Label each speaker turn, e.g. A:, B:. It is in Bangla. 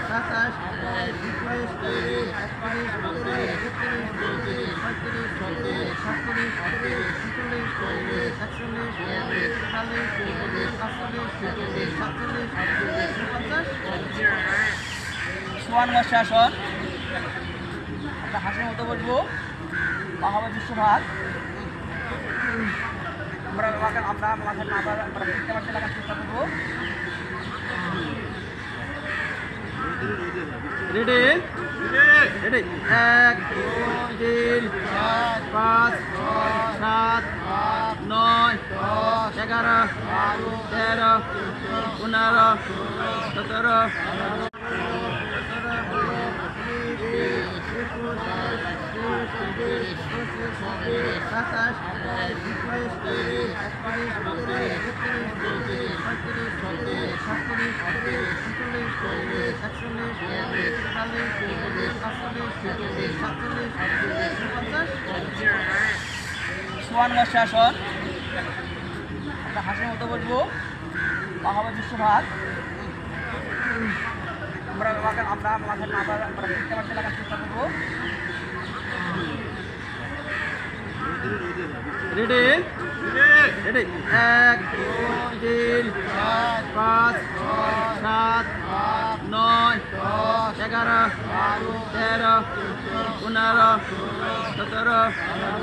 A: সাতাশ, আঠাশ, উনত্রিশ, 31, 32, 33, 34, 35, 36, 37, 38, 39, 40, 41, 42, 43, 44, 45, 46, 47, আমরা হাসির মতো বসবো, পাহাড় বিশ্বভাগ। আমরা মাথায় আমরা দেখতে পাচ্ছি লাগার চেষ্টা করবো। রেডি রেডি 1 2 3 4 5 6 7 8 9 10 11 12 13 15 17 সাতাশ, 29, 30, 31, 32, 33, 34, 35, 36, 37, 38, 39, 40, 41, 42, 43, 44, 45, 46, আমরা হাসির মতো বসবো, পাহাড় বিশ্বভাগ। আমরা মাথায় আমরা দেখতে পাচ্ছি লাগার চেষ্টা করবো। Ready ready 1 2 3 4 5 6 7 8 9 10 11 12 13 15 17